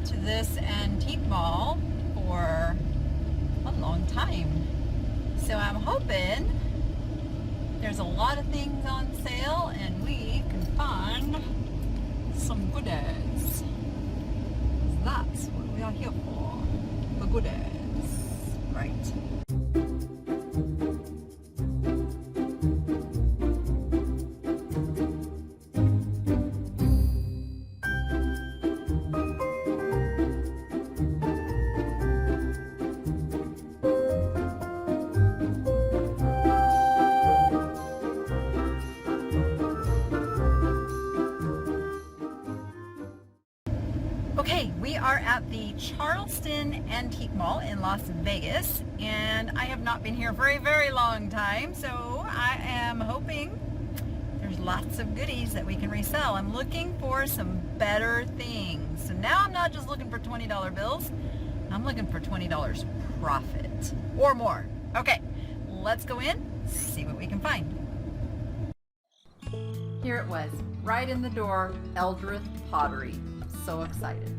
to this antique mall for a long time. So I'm hoping there's a lot of things on sale and we can find some goodies. That's what we are here for. The goodies. Right. Okay, we are at the Charleston Antique Mall in Las Vegas, and I have not been here for a very long time, so I am hoping there's lots of goodies that we can resell. I'm looking for some better things. So now I'm not just looking for $20 bills, I'm looking for $20 profit or more. Okay, let's go in, see what we can find. Here it was, right in the door, Eldrith Pottery. So excited.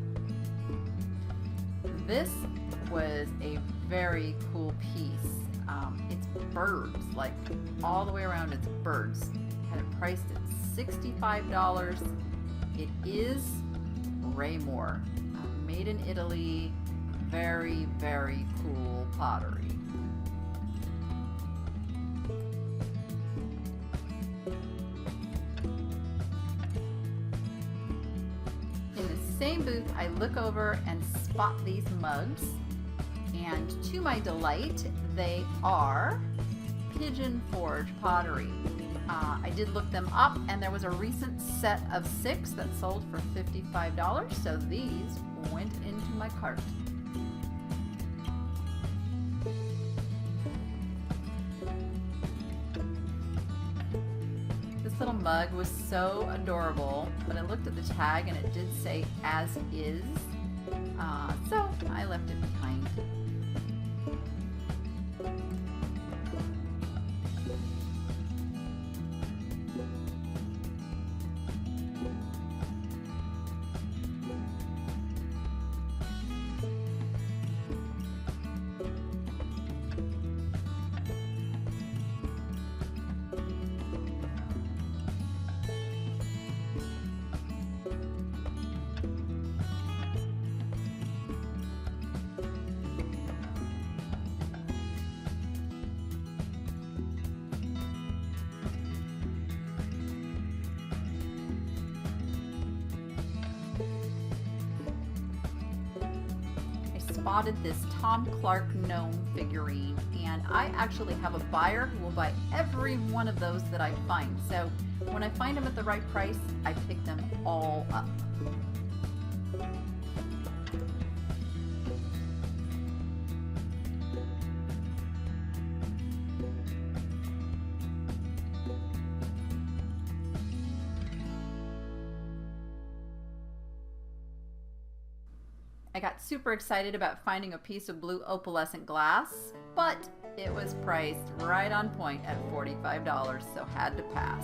This was a very cool piece. It's birds, like all the way around it's birds. Had it priced at $65. It is Raymore, made in Italy. Very, very cool pottery. Same booth, I look over and spot these mugs, and to my delight, they are Pigeon Forge pottery. I did look them up, and there was a recent set of 6 that sold for $55, so these went into my cart. This little mug was so adorable, but I looked at the tag and it did say as is, so I left it behind. Spotted this Tom Clark gnome figurine, and I actually have a buyer who will buy every one of those that I find. So when I find them at the right price, I pick them all up. I got super excited about finding a piece of blue opalescent glass, but it was priced right on point at $45, so had to pass.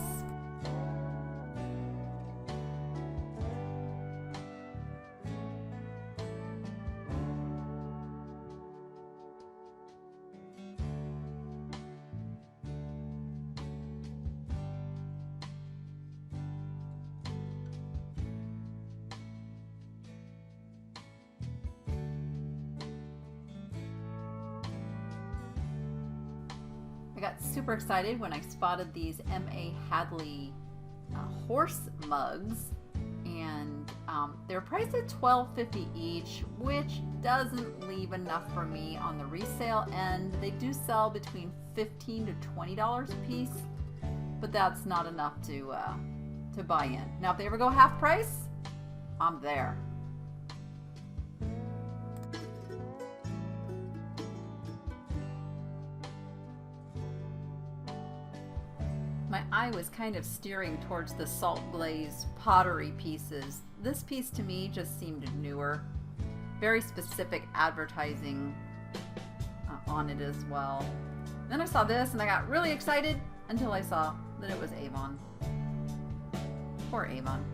I got super excited when I spotted these M.A. Hadley horse mugs, and they're priced at $12.50 each, which doesn't leave enough for me on the resale end. They do sell between $15 to $20 a piece, but that's not enough to buy in. Now if they ever go half price, I'm there. My eye was kind of steering towards the salt glaze pottery pieces. This piece to me just seemed newer. Very specific advertising on it as well. Then I saw this and I got really excited until I saw that it was Avon. Poor Avon.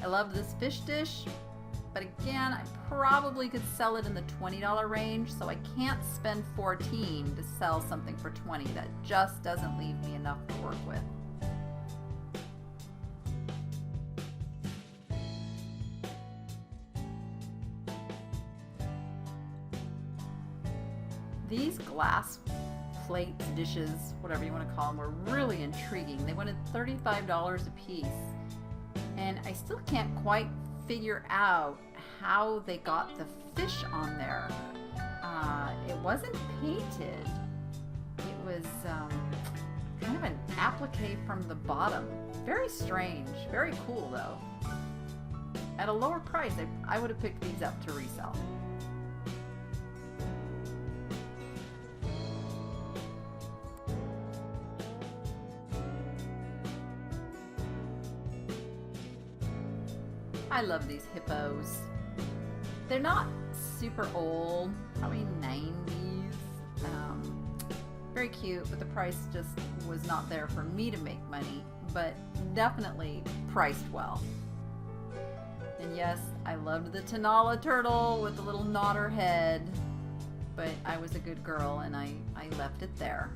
I love this fish dish, but again, I probably could sell it in the $20 range, so I can't spend $14 to sell something for $20. That just doesn't leave me enough to work with. These glass plates, dishes, whatever you want to call them, were really intriguing. They wanted $35 a piece, and I still can't quite figure out how they got the fish on there. It wasn't painted. It was kind of an applique from the bottom. Very strange. Very cool though. At a lower price, I would have picked these up to resell. I love these hippos. They're not super old, probably 90s. Very cute, but the price just was not there for me to make money, but definitely priced well. And yes, I loved the Tanala turtle with the little nodder head, but I was a good girl and I left it there.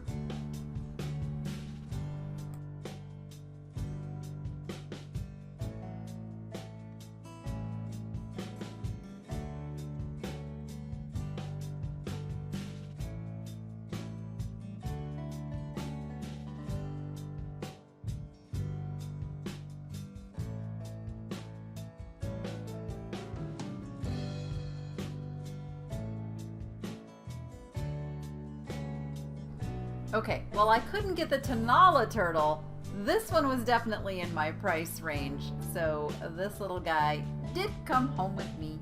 Okay, well, I couldn't get the Tanala turtle. This one was definitely in my price range, so this little guy did come home with me.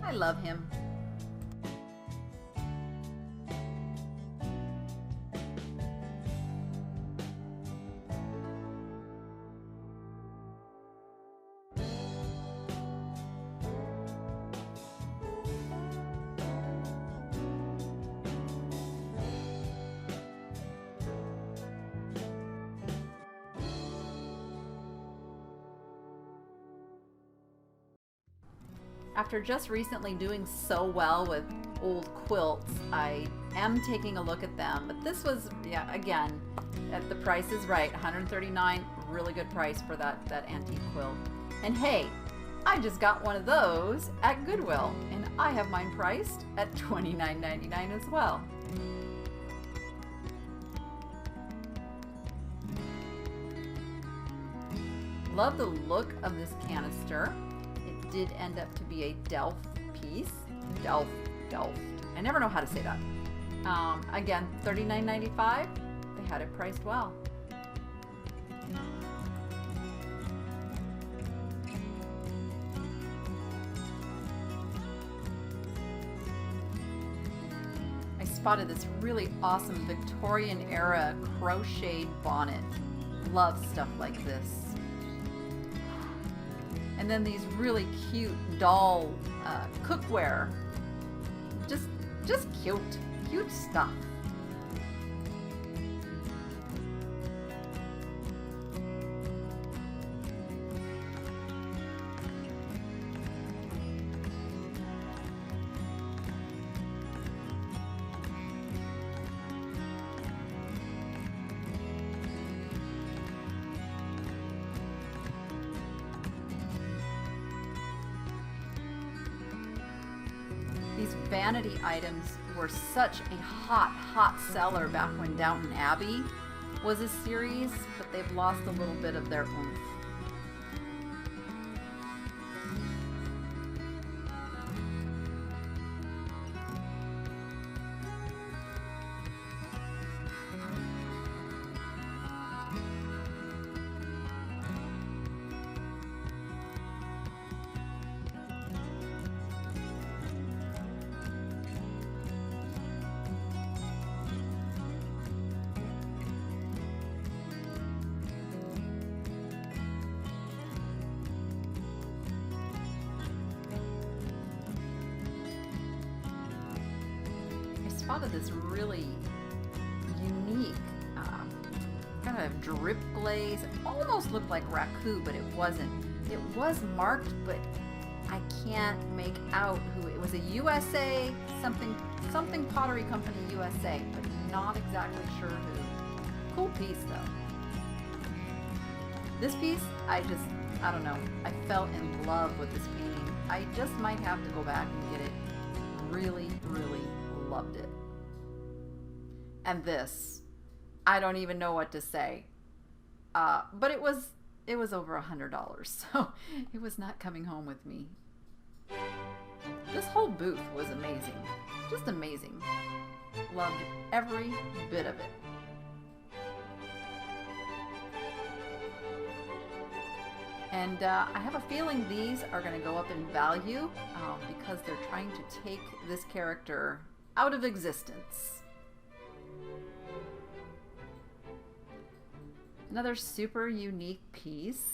I love him. After just recently doing so well with old quilts, I am taking a look at them. But this was, yeah, again, the price is right, $139, really good price for that antique quilt. And hey, I just got one of those at Goodwill, and I have mine priced at $29.99 as well. Love the look of this canister. Did end up to be a Delft piece. Delft. I never know how to say that. Again, $39.95. They had it priced well. I spotted this really awesome Victorian era crocheted bonnet. Love stuff like this. And then these really cute doll cookware. Just cute stuff. These vanity items were such a hot seller back when Downton Abbey was a series, but they've lost a little bit of their oomph. Spotted this really unique kind of drip glaze. It almost looked like raku, but it wasn't. It was marked, but I can't make out who it was. A USA something pottery company USA, but not exactly sure who. Cool piece though. This piece, I don't know. I fell in love with this painting. I just might have to go back and get it. Really, really loved it. And this, I don't even know what to say. But it was over $100, so it was not coming home with me. This whole booth was amazing. Just amazing. Loved every bit of it. And I have a feeling these are going to go up in value because they're trying to take this character out of existence. Another super unique piece.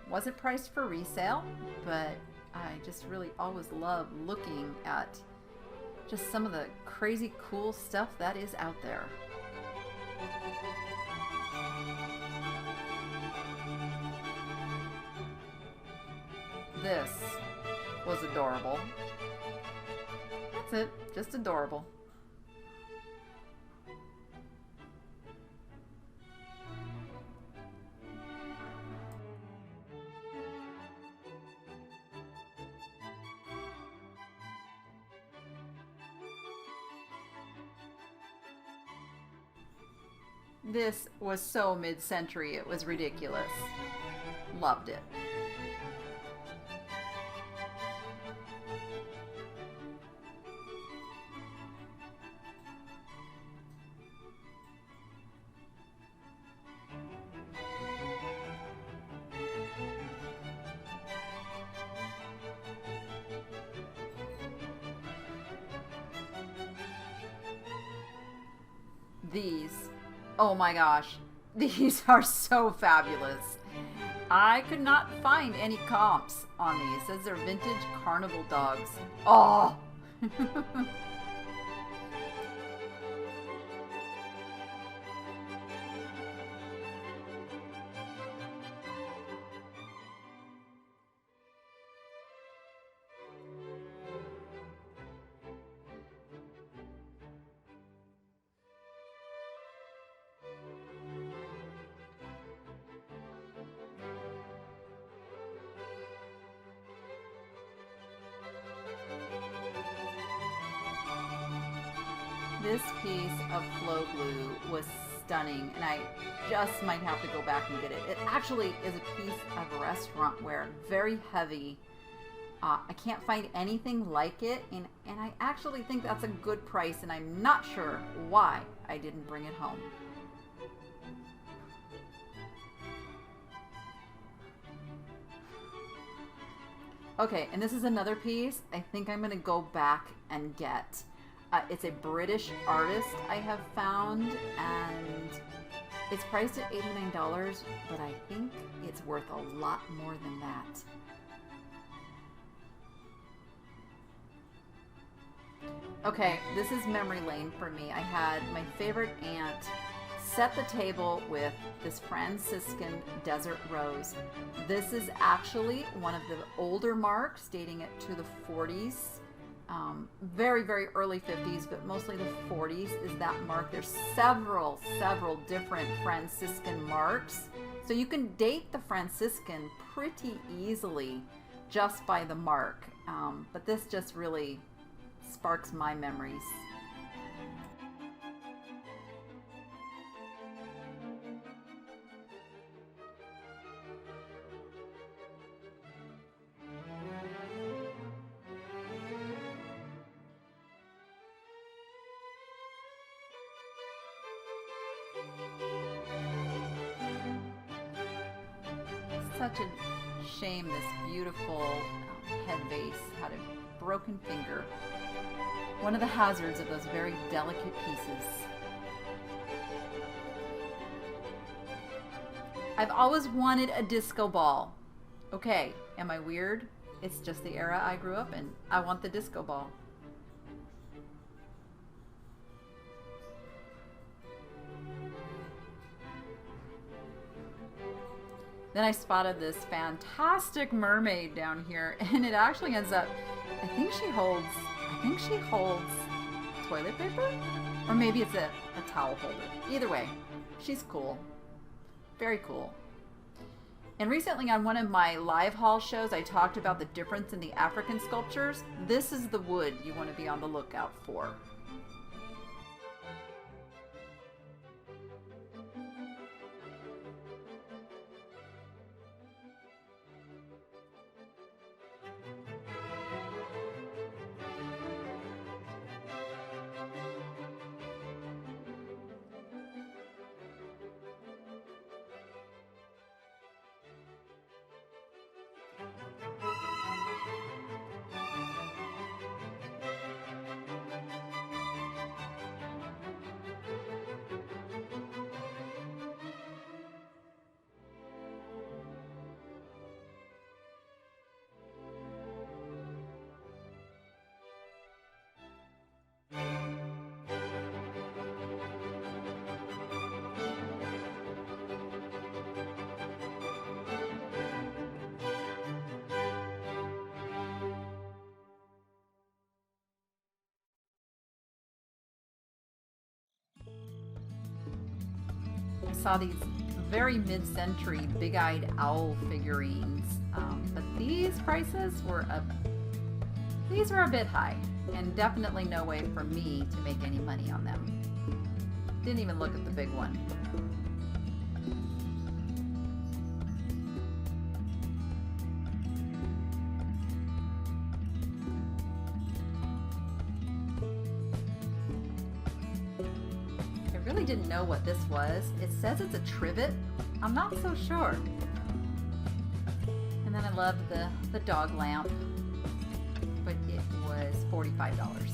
Wasn't priced for resale, but I just really always love looking at just some of the crazy cool stuff that is out there. This was adorable. That's it, just adorable. This was so mid-century, it was ridiculous. Loved it. These, oh my gosh, these are so fabulous. I could not find any comps on these. It says they're vintage carnival dogs. Oh! This piece of flow glue was stunning, and I just might have to go back and get it. It actually is a piece of restaurant wear, very heavy. I can't find anything like it, and I actually think that's a good price, and I'm not sure why I didn't bring it home. Okay, and this is another piece I think I'm going to go back and get. It's a British artist I have found, and it's priced at $89, but I think it's worth a lot more than that. Okay, this is memory lane for me. I had my favorite aunt set the table with this Franciscan desert rose. This is actually one of the older marks, dating it to the 40s. Very, very early 50s, but mostly the 40s is that mark. There's several different Franciscan marks. So you can date the Franciscan pretty easily just by the mark. But this just really sparks my memories. Such a shame this beautiful head vase had a broken finger. One of the hazards of those very delicate pieces. I've always wanted a disco ball. Okay, am I weird? It's just the era I grew up in. I want the disco ball. Then I spotted this fantastic mermaid down here, and it actually ends up, I think she holds toilet paper? Or maybe it's a towel holder. Either way, she's cool. Very cool. And recently on one of my live haul shows, I talked about the difference in the African sculptures. This is the wood you want to be on the lookout for. I saw these very mid-century big-eyed owl figurines, but these prices were a bit high, and definitely no way for me to make any money on them. Didn't even look at the big one. I really didn't know what this was. It says it's a trivet. I'm not so sure. And then I love the dog lamp, but it was $45.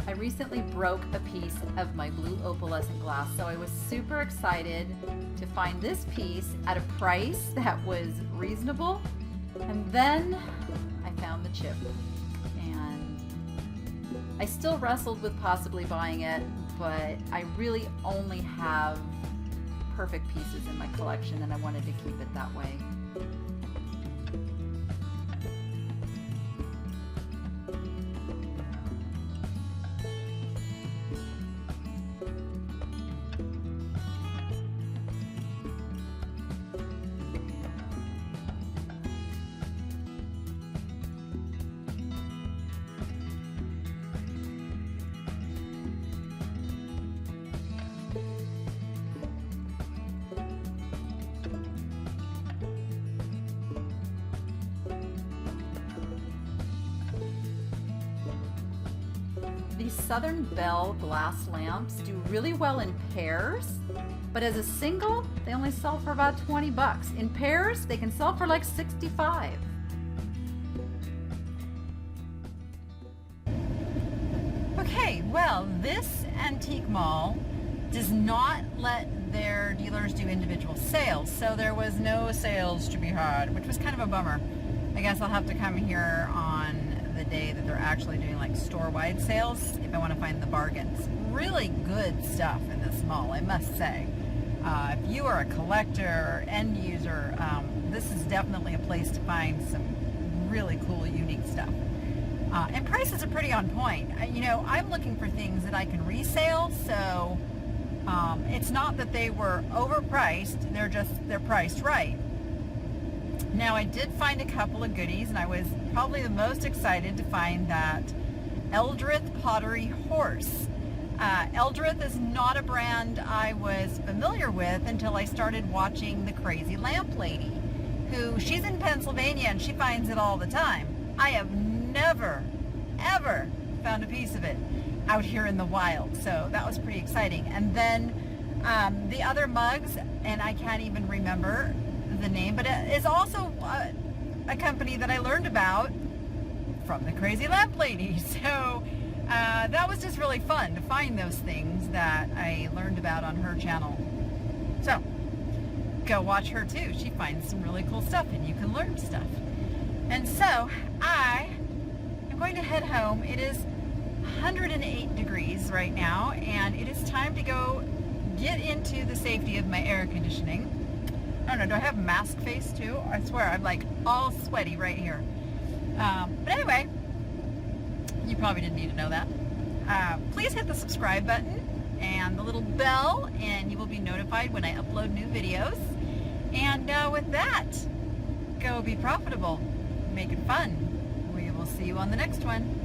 I recently broke a piece of my blue opalescent glass, so I was super excited to find this piece at a price that was reasonable. And then I found the chip, and I still wrestled with possibly buying it, but I really only have perfect pieces in my collection, and I wanted to keep it that way. These Southern Belle glass lamps do really well in pairs, but as a single, they only sell for about 20 bucks. In pairs, they can sell for like 65. Okay, well, this antique mall does not let their dealers do individual sales, so there was no sales to be had, which was kind of a bummer. I guess I'll have to come here on the day that they're actually doing like store-wide sales if I want to find the bargains. Really good stuff in this mall, I must say. If you are a collector or end user, this is definitely a place to find some really cool, unique stuff. And prices are pretty on point. You know, I'm looking for things that I can resale, so it's not that they were overpriced, they're priced right. Now, I did find a couple of goodies, and I was probably the most excited to find that Eldrith pottery horse. Eldrith is not a brand I was familiar with until I started watching the Crazy Lamp Lady, who, she's in Pennsylvania and she finds it all the time. I have never, ever found a piece of it out here in the wild, so that was pretty exciting. And then the other mugs, and I can't even remember the name, but it is also a company that I learned about from the Crazy Lamp Lady. So that was just really fun to find those things that I learned about on her channel. So go watch her too. She finds some really cool stuff and you can learn stuff. And so I am going to head home. It is 108 degrees right now, and it is time to go get into the safety of my air conditioning. I don't know, do I have mask face too? I swear I'm like all sweaty right here. But anyway, you probably didn't need to know that. Please hit the subscribe button and the little bell, and you will be notified when I upload new videos. And with that, go be profitable, make it fun. We will see you on the next one.